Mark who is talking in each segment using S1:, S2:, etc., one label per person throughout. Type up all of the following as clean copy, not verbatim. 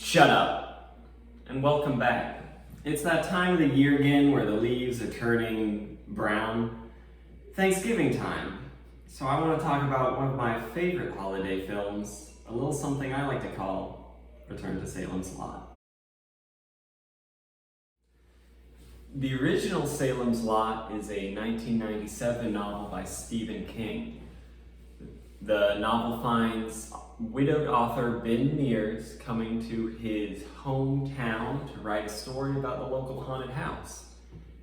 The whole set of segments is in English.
S1: Shut up, and welcome back. It's that time of the year again where the leaves are turning brown. Thanksgiving time. So I want to talk about one of my favorite holiday films, a little something I like to call Return to Salem's Lot. The original Salem's Lot is a 1997 novel by Stephen King. The novel finds widowed author Ben Mears coming to his hometown to write a story about the local haunted house.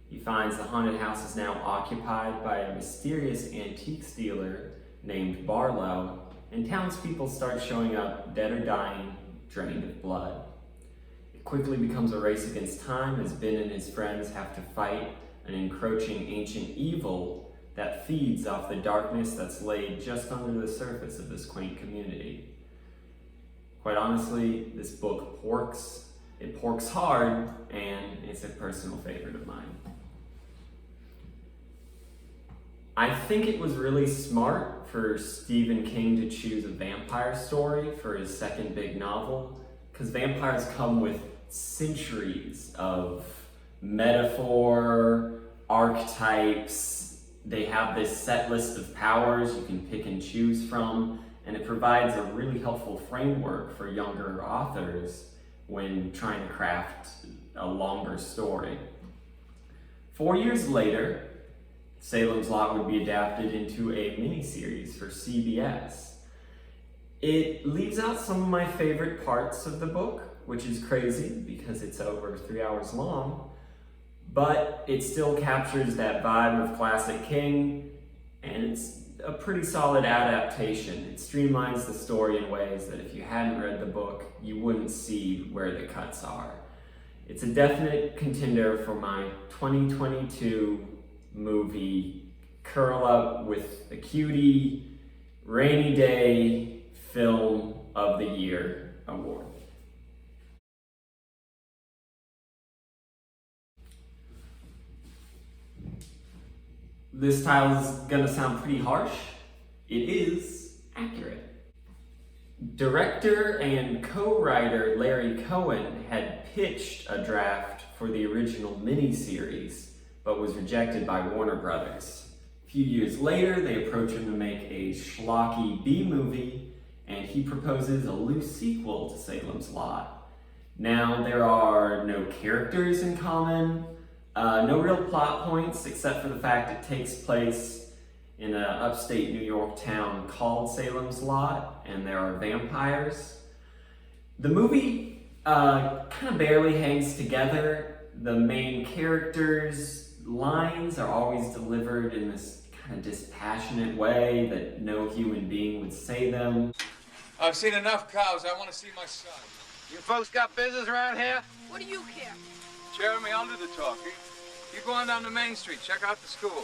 S1: He finds the haunted house is now occupied by a mysterious antiques dealer named Barlow, and townspeople start showing up dead or dying, drained of blood. It quickly becomes a race against time as Ben and his friends have to fight an encroaching ancient evil that feeds off the darkness that's laid just under the surface of this quaint community. Quite honestly, this book porks. It porks hard, and it's a personal favorite of mine. I think it was really smart for Stephen King to choose a vampire story for his second big novel, because vampires come with centuries of metaphor, archetypes. They have this set list of powers you can pick and choose from, and it provides a really helpful framework for younger authors when trying to craft a longer story. 4 years later, Salem's Lot would be adapted into a miniseries for CBS. It leaves out some of my favorite parts of the book, which is crazy because it's over 3 hours long, but it still captures that vibe of classic King, and it's a pretty solid adaptation. It streamlines the story in ways that if you hadn't read the book, you wouldn't see where the cuts are. It's a definite contender for my 2022 movie curl up with a cutie, rainy day film of the year award. This title is gonna sound pretty harsh. It is accurate. Director and co-writer Larry Cohen had pitched a draft for the original miniseries, but was rejected by Warner Brothers. A few years later, they approach him to make a schlocky B-movie, and he proposes a loose sequel to Salem's Lot. Now, there are no characters in common, no real plot points except for the fact it takes place in an upstate New York town called Salem's Lot, and there are vampires. The movie kind of barely hangs together. The main characters' lines are always delivered in this kind of dispassionate way that no human being would say them.
S2: I've seen enough cows. I want to see my son.
S3: You folks got business around here?
S4: What do you care?
S2: Jeremy, I'll do the talking. You go on down to Main Street. Check out the school.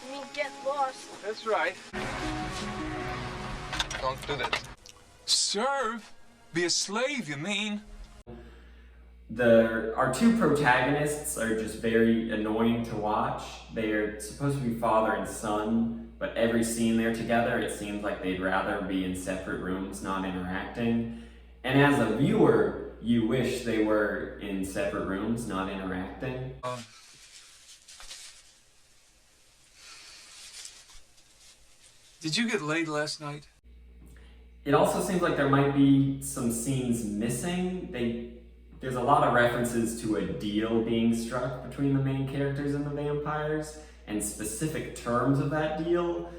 S4: You mean get lost?
S2: That's right. Don't do that. Serve? Be a slave, you mean?
S1: Our two protagonists are just very annoying to watch. They're supposed to be father and son, but every scene they're together, it seems like they'd rather be in separate rooms, not interacting. And as a viewer, you wish they were in separate rooms, not interacting.
S2: Did you get laid last night?
S1: It also seems like there might be some scenes missing. There's a lot of references to a deal being struck between the main characters and the vampires, and specific terms of that deal,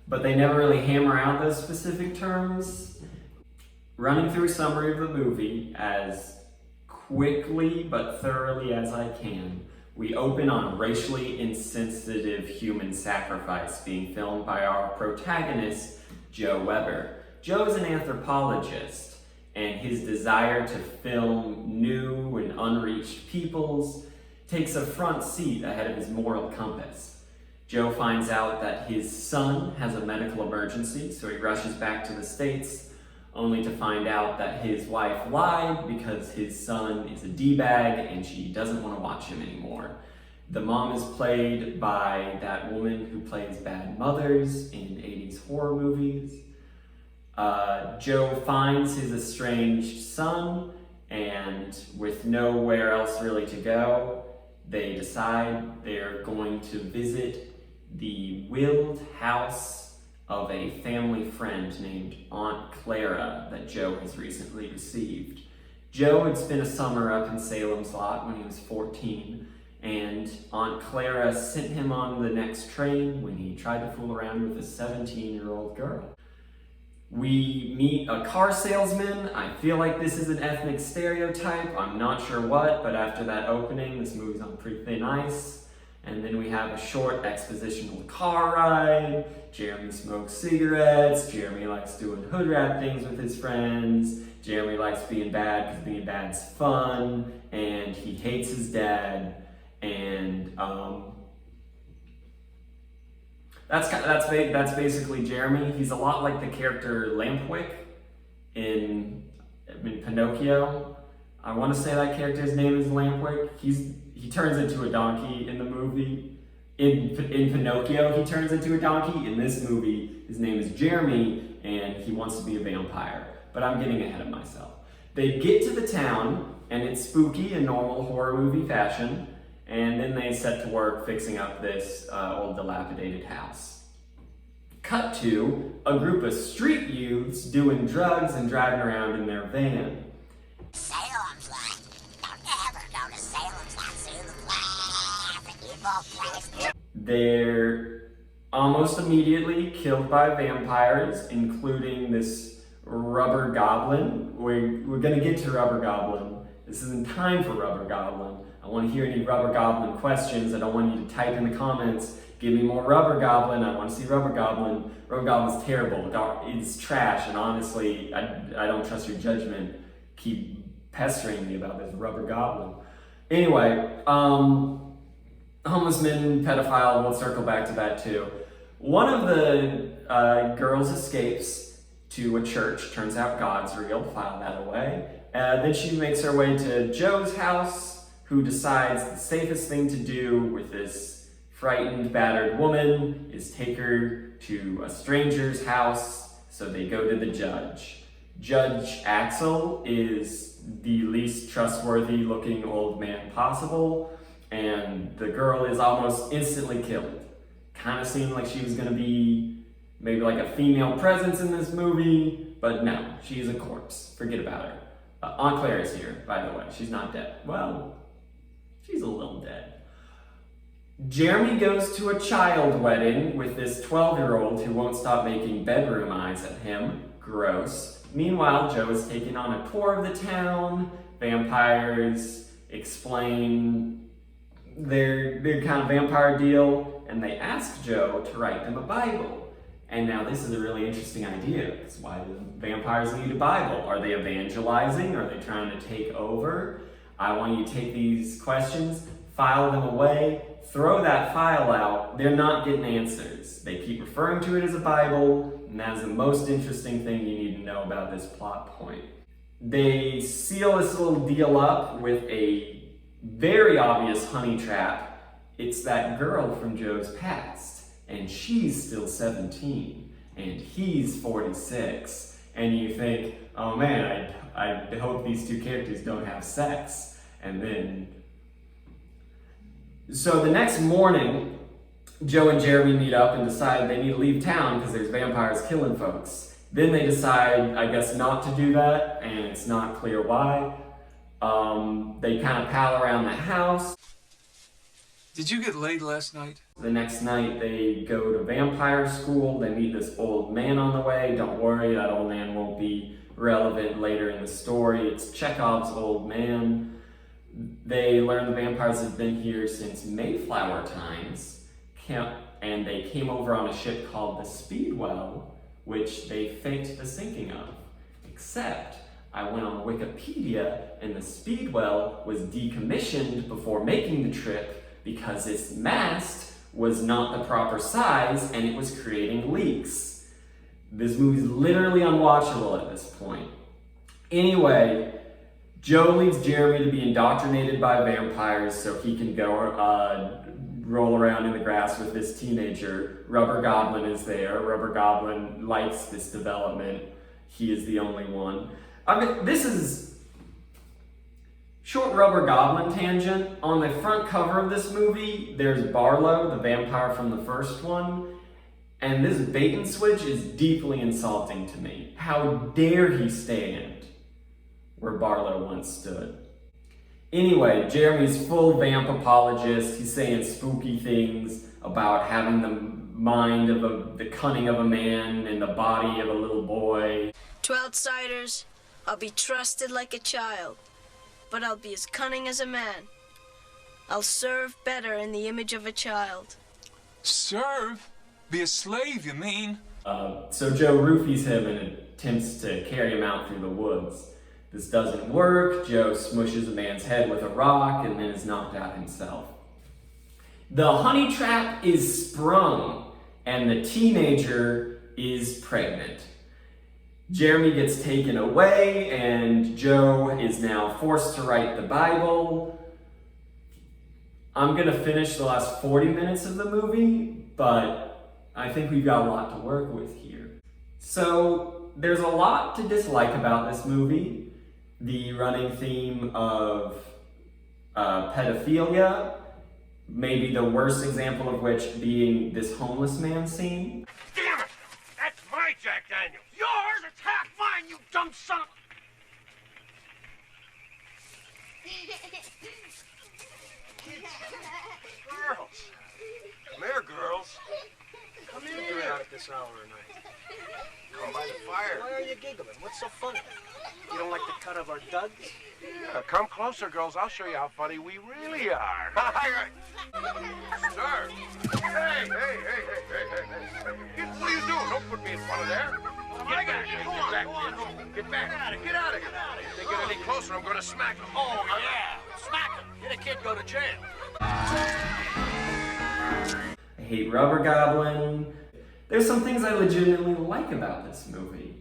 S1: but they never really hammer out those specific terms. Running through a summary of the movie as quickly but thoroughly as I can, we open on racially insensitive human sacrifice being filmed by our protagonist, Joe Weber. Joe is an anthropologist, and his desire to film new and unreached peoples takes a front seat ahead of his moral compass. Joe finds out that his son has a medical emergency, so he rushes back to the States, only to find out that his wife lied because his son is a D-bag and she doesn't want to watch him anymore. The mom is played by that woman who plays bad mothers in 80s horror movies. Joe finds his estranged son and and with nowhere else really to go, they decide they're going to visit the willed house of a family friend named Aunt Clara that Joe has recently received. Joe had spent a summer up in Salem's Lot when he was 14, and Aunt Clara sent him on the next train when he tried to fool around with a 17-year-old girl. We meet a car salesman. I feel like this is an ethnic stereotype. I'm not sure what, but after that opening, this movie's on pretty thin ice. And then we have a short expositional car ride. Jeremy smokes cigarettes. Jeremy likes doing hood rat things with his friends. Jeremy likes being bad because being bad's fun. And he hates his dad. And that's basically Jeremy. He's a lot like the character Lampwick in Pinocchio. I want to say that character's name is Lampwick. He turns into a donkey in the movie. In Pinocchio, he turns into a donkey. In this movie, his name is Jeremy, and he wants to be a vampire. But I'm getting ahead of myself. They get to the town, and it's spooky in normal horror movie fashion. And then they set to work fixing up this old dilapidated house. Cut to a group of street youths doing drugs and driving around in their van.
S5: Salem's Lot. Don't ever go to Salem's Lot. It's an evil place.
S1: They're almost immediately killed by vampires, including this rubber goblin. We're gonna get to rubber goblin. This isn't time for rubber goblin. I want to hear any rubber goblin questions. I don't want you to type in the comments, give me more rubber goblin. I want to see rubber goblin. Rubber goblin's terrible. It's trash, and honestly, I don't trust your judgment. Keep pestering me about this rubber goblin. Anyway, homeless men, pedophile, we'll circle back to that too. One of the girls escapes to a church. Turns out God's real, file that away. Then she makes her way to Joe's house, who decides the safest thing to do with this frightened, battered woman is take her to a stranger's house, so they go to the judge. Judge Axel is the least trustworthy looking old man possible, and the girl is almost instantly killed. Kind of seemed like she was going to be maybe like a female presence in this movie, but no, she's a corpse. Forget about her. Aunt Claire is here, by the way. She's not dead. Well, she's a little dead. Jeremy goes to a child wedding with this 12-year-old who won't stop making bedroom eyes at him. Gross. Meanwhile, Joe is taking on a tour of the town. Vampires explain their kind of vampire deal, and they ask Joe to write them a Bible. And now this is a really interesting idea, because why do vampires need a Bible? Are they evangelizing? Are they trying to take over? I want you to take these questions, file them away, throw that file out. They're not getting answers. They keep referring to it as a Bible, and that's the most interesting thing you need to know about this plot point. They seal this little deal up with a very obvious honey trap. It's that girl from Joe's past, and she's still 17, and he's 46. And you think, oh man, I hope these two characters don't have sex. And then, so the next morning, Joe and Jeremy meet up and decide they need to leave town because there's vampires killing folks. Then they decide, I guess, not to do that, and it's not clear why. They kind of pal around the house.
S2: Did you get laid last night?
S1: The next night they go to vampire school. They meet this old man on the way. Don't worry, that old man won't be relevant later in the story. It's Chekhov's old man. They learn the vampires have been here since Mayflower times, and they came over on a ship called the Speedwell, which they faked the sinking of. Except, I went on Wikipedia, and the Speedwell was decommissioned before making the trip because its mast was not the proper size and it was creating leaks. This movie's literally unwatchable at this point. Anyway, Joe leaves Jeremy to be indoctrinated by vampires so he can go roll around in the grass with this teenager. Rubber Goblin is there. Rubber Goblin likes this development. He is the only one. I mean, this is Short rubber goblin tangent. On the front cover of this movie, there's Barlow, the vampire from the first one, and this bait and switch is deeply insulting to me. How dare he stand where Barlow once stood? Anyway, Jeremy's full vamp apologist. He's saying spooky things about having the mind of the cunning of a man and the body of a little boy.
S4: To outsiders, I'll be trusted like a child, but I'll be as cunning as a man. I'll serve better in the image of a child.
S2: Serve? Be a slave, you mean?
S1: So Joe roofies him and attempts to carry him out through the woods. This doesn't work. Joe smushes a man's head with a rock and then is knocked out himself. The honey trap is sprung and the teenager is pregnant. Jeremy gets taken away and Joe is now forced to write the Bible. I'm gonna finish the last 40 minutes of the movie, but I think we've got a lot to work with here. So there's a lot to dislike about this movie. The running theme of pedophilia, maybe the worst example of which being this homeless man scene.
S3: Damn it! That's my Jack Daniels. Yours? It's half mine, you dumb son of... Girls. Come here, girls. Come here. What are you doing out at this hour of night? Come by the fire. Why are you giggling? What's so funny? You don't like the cut of our duds? Yeah, come closer, girls. I'll show you how funny we really are. Sir. Hey. What are you doing? Don't put me in front of there. Get back. Get back. Get out of here. If they get any closer, I'm going to smack them. Oh, yeah. Smack them. Get a kid go to jail.
S1: I hate Rubber Goblin. There's some things I legitimately like about this movie.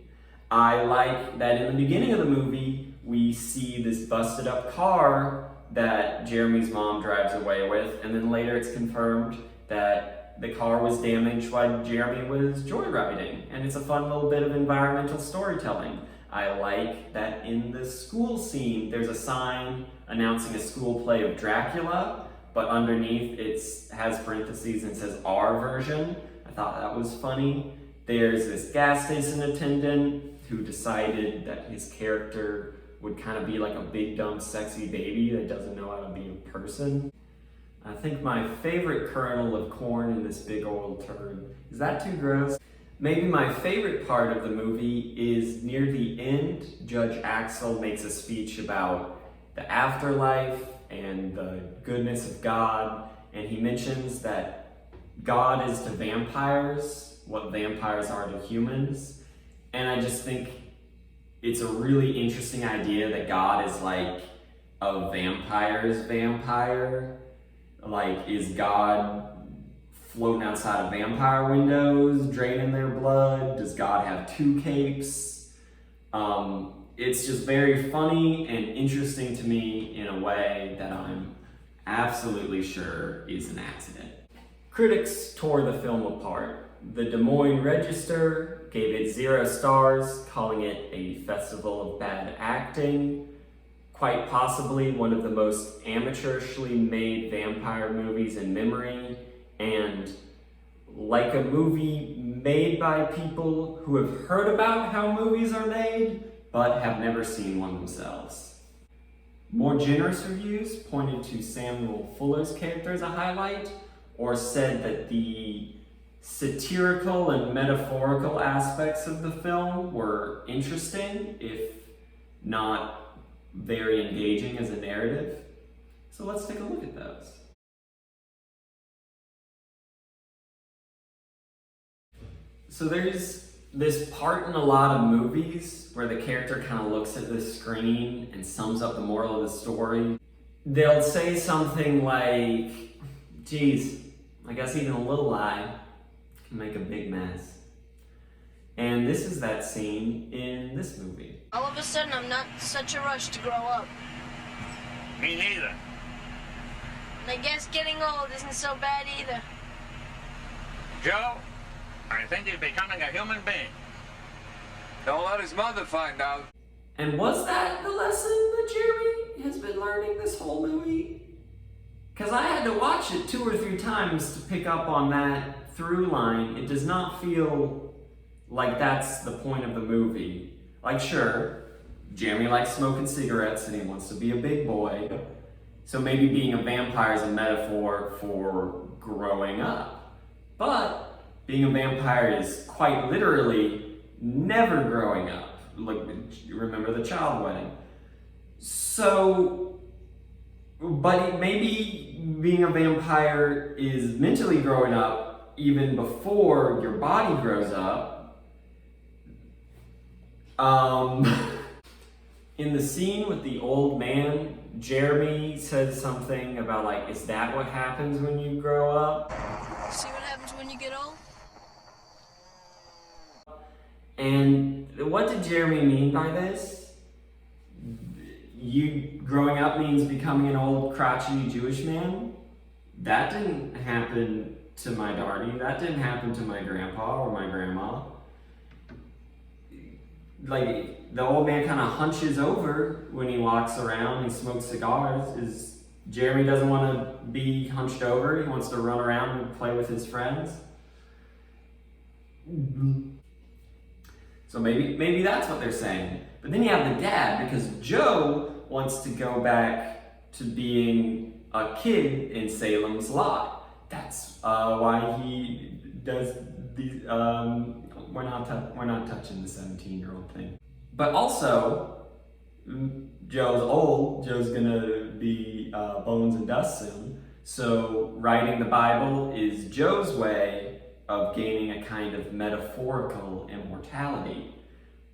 S1: I like that in the beginning of the movie, we see this busted up car that Jeremy's mom drives away with, and then later it's confirmed that the car was damaged while Jeremy was joyriding, and it's a fun little bit of environmental storytelling. I like that in the school scene, there's a sign announcing a school play of Dracula, but underneath it has parentheses and says our version. I thought that was funny. There's this gas station attendant who decided that his character would kind of be like a big, dumb, sexy baby that doesn't know how to be a person. I think my favorite kernel of corn in this big old turd. Is that too gross? Maybe my favorite part of the movie is near the end, Judge Axel makes a speech about the afterlife and the goodness of God, and he mentions that God is to vampires what vampires are to humans. And I just think it's a really interesting idea that God is like a vampire's vampire. Like, is God floating outside of vampire windows, draining their blood? Does God have two capes? It's just very funny and interesting to me in a way that I'm absolutely sure is an accident. Critics tore the film apart. The Des Moines Register gave it 0 stars, calling it a festival of bad acting. Quite possibly one of the most amateurishly made vampire movies in memory, and like a movie made by people who have heard about how movies are made, but have never seen one themselves. More generous reviews pointed to Samuel Fuller's character as a highlight, or said that the satirical and metaphorical aspects of the film were interesting, if not very engaging as a narrative. So let's take a look at those. So there's this part in a lot of movies where the character kind of looks at the screen and sums up the moral of the story. They'll say something like, geez, I guess even a little lie can make a big mess. And this is that scene in this movie.
S4: All of a sudden, I'm not in such a rush to grow up.
S3: Me neither.
S4: And I guess getting old isn't so bad either.
S3: Joe, I think he's becoming a human being.
S2: Don't let his mother find out.
S1: And was that the lesson that Jeremy has been learning? this whole movie? Because I had to watch it 2 or 3 times to pick up on that through line. It does not feel like that's the point of the movie. Like, sure, Jeremy likes smoking cigarettes and he wants to be a big boy. So maybe being a vampire is a metaphor for growing up. But being a vampire is quite literally never growing up. Like, remember the child wedding. So, but maybe being a vampire is mentally growing up even before your body grows up. In the scene with the old man, Jeremy says something about like, is that what happens when you grow up?
S4: See what happens when you get old?
S1: And what did Jeremy mean by this? You growing up means becoming an old crotchety Jewish man? That didn't happen to my Darty. That didn't happen to my grandpa or my grandma. Like, the old man kind of hunches over when he walks around and smokes cigars. Jeremy doesn't want to be hunched over. He wants to run around and play with his friends. So maybe that's what they're saying. But then you have the dad, because Joe wants to go back to being a kid in Salem's Lot. That's why he does these. We're not touching the 17-year-old thing. But also, Joe's old. Joe's gonna be bones and dust soon. So writing the Bible is Joe's way of gaining a kind of metaphorical immortality.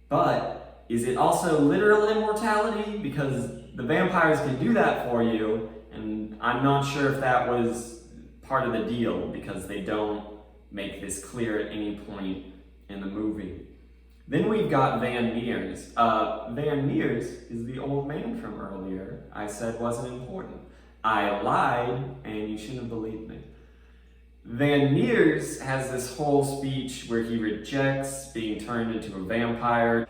S1: But is it also literal immortality? Because the vampires can do that for you, and I'm not sure if that was part of the deal, because they don't make this clear at any point in the movie. Then we've got Van Meers. Van Meers is the old man from earlier I said wasn't important. I lied, and you shouldn't have believed me. Van Meers has this whole speech where he rejects being turned into a vampire.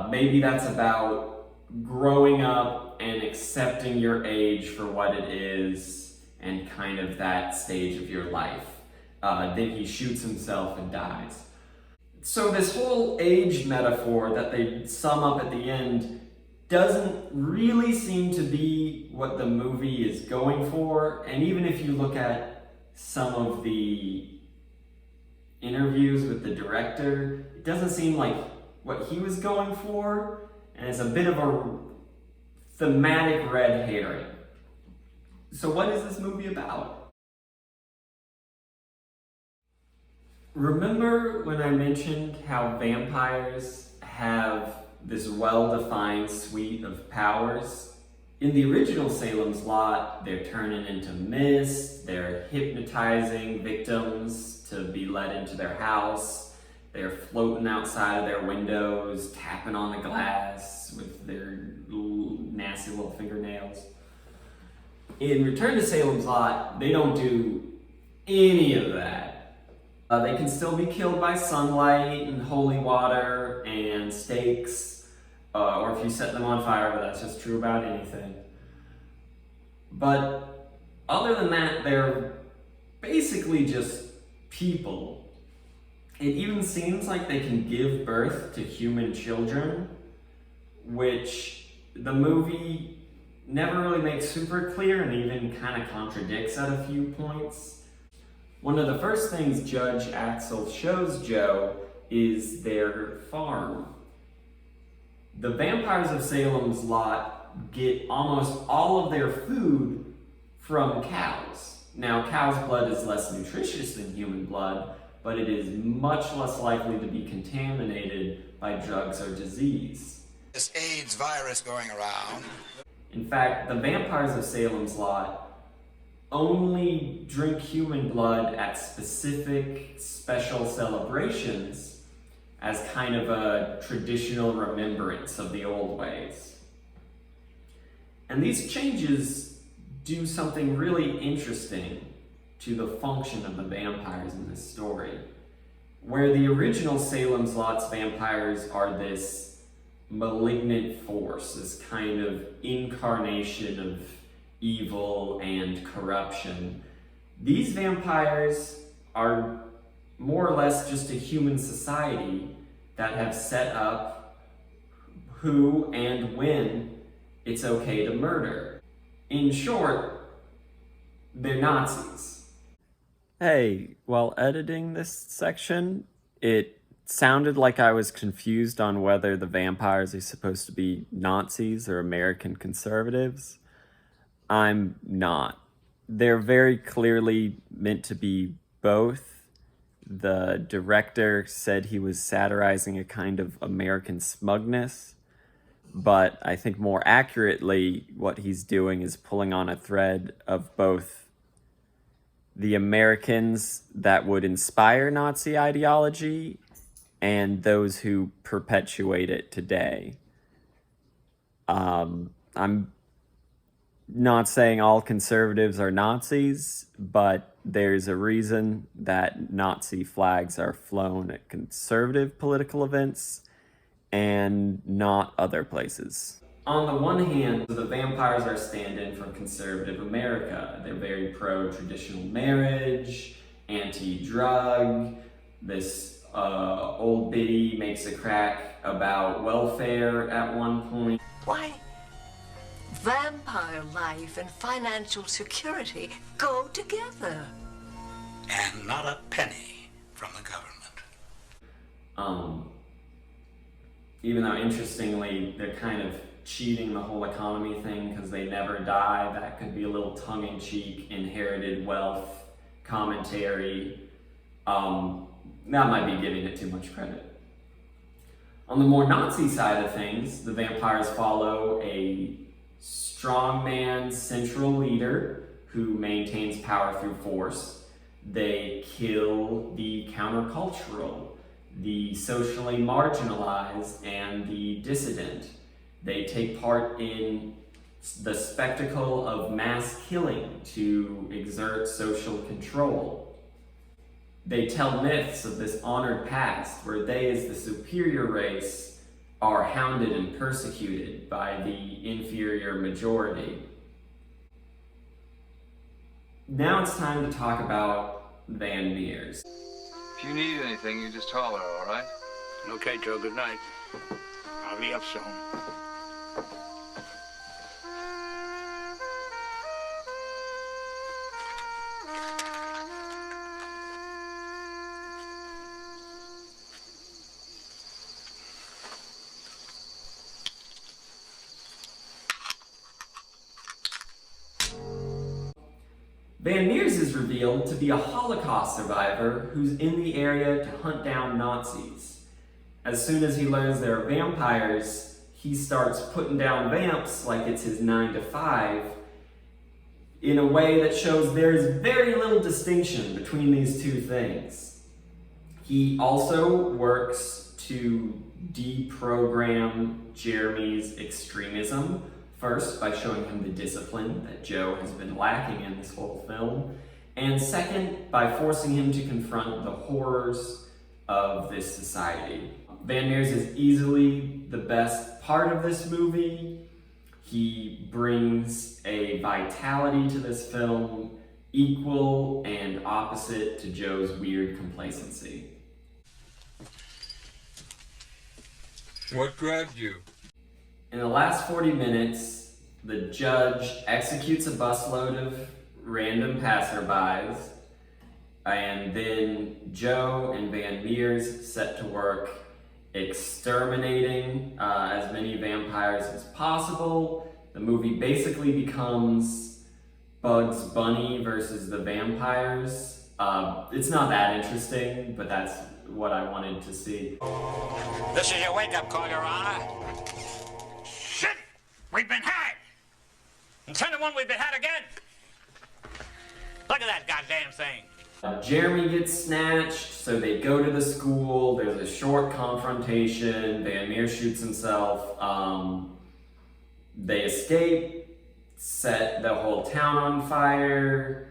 S1: Maybe that's about growing up and accepting your age for what it is and kind of that stage of your life. Then he shoots himself and dies. So this whole age metaphor that they sum up at the end doesn't really seem to be what the movie is going for. And even if you look at some of the interviews with the director, it doesn't seem like what he was going for. And it's a bit of a thematic red herring. So what is this movie about? Remember when I mentioned how vampires have this well-defined suite of powers? In the original Salem's Lot, they're turning into mist, they're hypnotizing victims to be let into their house, they're floating outside of their windows, tapping on the glass with their nasty little fingernails. In Return to Salem's Lot, they don't do any of that. They can still be killed by sunlight and holy water and stakes, or if you set them on fire, but that's just true about anything. But other than that, they're basically just people. It even seems like they can give birth to human children, which the movie never really makes super clear and even kind of contradicts at a few points. One of the first things Judge Axel shows Joe is their farm. The vampires of Salem's Lot get almost all of their food from cows. Now, cow's blood is less nutritious than human blood, but it is much less likely to be contaminated by drugs or disease.
S6: This AIDS virus going around.
S1: In fact, the vampires of Salem's Lot only drink human blood at specific special celebrations as kind of a traditional remembrance of the old ways. And these changes do something really interesting to the function of the vampires in this story. Where the original Salem's Lot's vampires are this malignant force, this kind of incarnation of evil and corruption. These vampires are more or less just a human society that have set up who and when it's okay to murder. In short, they're Nazis. Hey, while editing this section, it sounded like I was confused on whether the vampires are supposed to be Nazis or American conservatives. I'm not. They're very clearly meant to be both. The director said he was satirizing a kind of American smugness, but I think more accurately what he's doing is pulling on a thread of both the Americans that would inspire Nazi ideology and those who perpetuate it today. I'm not saying all conservatives are Nazis, but there's a reason that Nazi flags are flown at conservative political events and not other places. On the one hand, the vampires are stand-in for conservative America. They're very pro-traditional marriage, anti-drug. This old biddy makes a crack about welfare at one point.
S7: Why, vampire life and financial security go together.
S6: And not a penny from the government.
S1: Even though, interestingly, they're kind of cheating the whole economy thing because they never die. That could be a little tongue-in-cheek, inherited wealth commentary. That might be giving it too much credit. On the more Nazi side of things, the vampires follow a strongman central leader who maintains power through force. They kill the countercultural, the socially marginalized, and the dissident. They take part in the spectacle of mass killing to exert social control. They tell myths of this honored past where they, as the superior race, are hounded and persecuted by the inferior majority. Now it's time to talk about Van Meers.
S2: If you need anything, you just holler, all right?
S3: Okay, Joe, good night. I'll be up soon.
S1: Van Meers is revealed to be a Holocaust survivor who's in the area to hunt down Nazis. As soon as he learns there are vampires, he starts putting down vamps like it's his 9 to 5 in a way that shows there's very little distinction between these two things. He also works to deprogram Jeremy's extremism. First, by showing him the discipline that Joe has been lacking in this whole film. And second, by forcing him to confront the horrors of this society. Van Meers is easily the best part of this movie. He brings a vitality to this film equal and opposite to Joe's weird complacency.
S2: What grabbed you?
S1: In the last 40 minutes, the judge executes a busload of random passerbys, and then Joe and Van Meers set to work exterminating as many vampires as possible. The movie basically becomes Bugs Bunny versus the vampires. It's not that interesting, but that's what I wanted to see.
S6: This is your wake-up call, Your Honor. Shit! We've been had! And 10 to 1, we've been had again! Look at that goddamn thing!
S1: Jeremy gets snatched, so they go to the school. There's a short confrontation. Van Meers shoots himself. They escape, set the whole town on fire.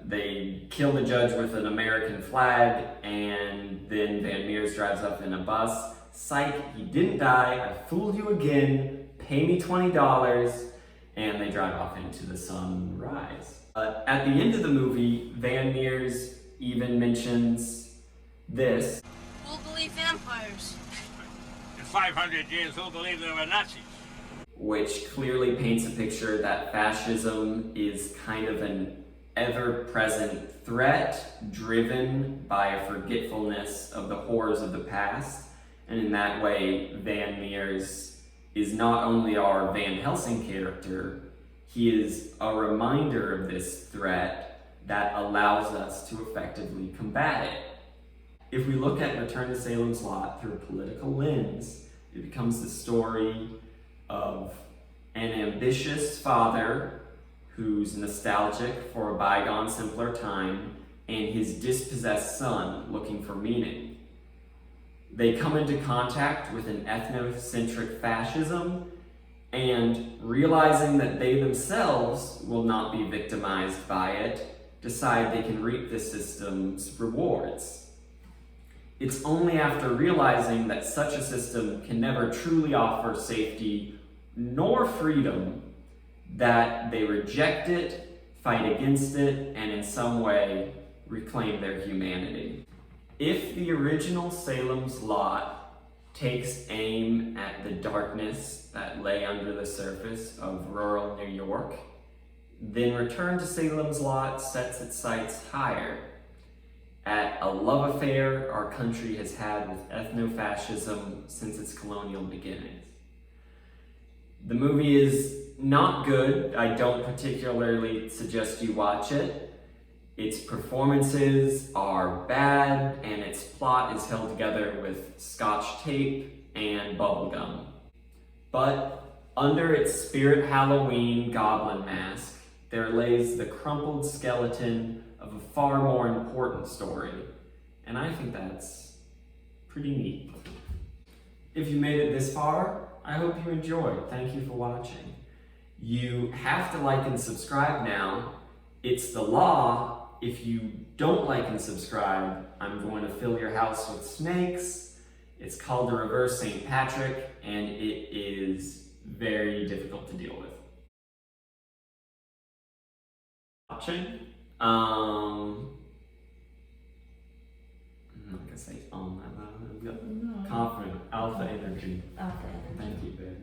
S1: They kill the judge with an American flag, and then Van Meers drives up in a bus, psych, he didn't die, I fooled you again, pay me $20, and they drive off into the sunrise. At the end of the movie, Van Meers even mentions this.
S4: Who'll believe vampires?
S6: In 500 years, who'll believe there were Nazis?
S1: Which clearly paints a picture that fascism is kind of an ever-present threat driven by a forgetfulness of the horrors of the past. And in that way, Van Meers is not only our Van Helsing character, he is a reminder of this threat that allows us to effectively combat it. If we look at Return to Salem's Lot through a political lens, it becomes the story of an ambitious father who's nostalgic for a bygone, simpler time, and his dispossessed son looking for meaning. They come into contact with an ethnocentric fascism, and realizing that they themselves will not be victimized by it, decide they can reap the system's rewards. It's only after realizing that such a system can never truly offer safety nor freedom that they reject it, fight against it, and in some way reclaim their humanity. If the original Salem's Lot takes aim at the darkness that lay under the surface of rural New York, then Return to Salem's Lot sets its sights higher at a love affair our country has had with ethno-fascism since its colonial beginnings. The movie is not good. I don't particularly suggest you watch it. Its performances are bad, and its plot is held together with scotch tape and bubblegum. But under its Spirit Halloween goblin mask, there lays the crumpled skeleton of a far more important story, and I think that's pretty neat. If you made it this far, I hope you enjoyed. Thank you for watching. You have to like and subscribe now. It's the law. If you don't like and subscribe, I'm going to fill your house with snakes. It's called the Reverse St. Patrick, and it is very difficult to deal with. Watching. I'm not gonna say that. Confident. Alpha energy.
S8: Alpha energy.
S1: Thank you, babe.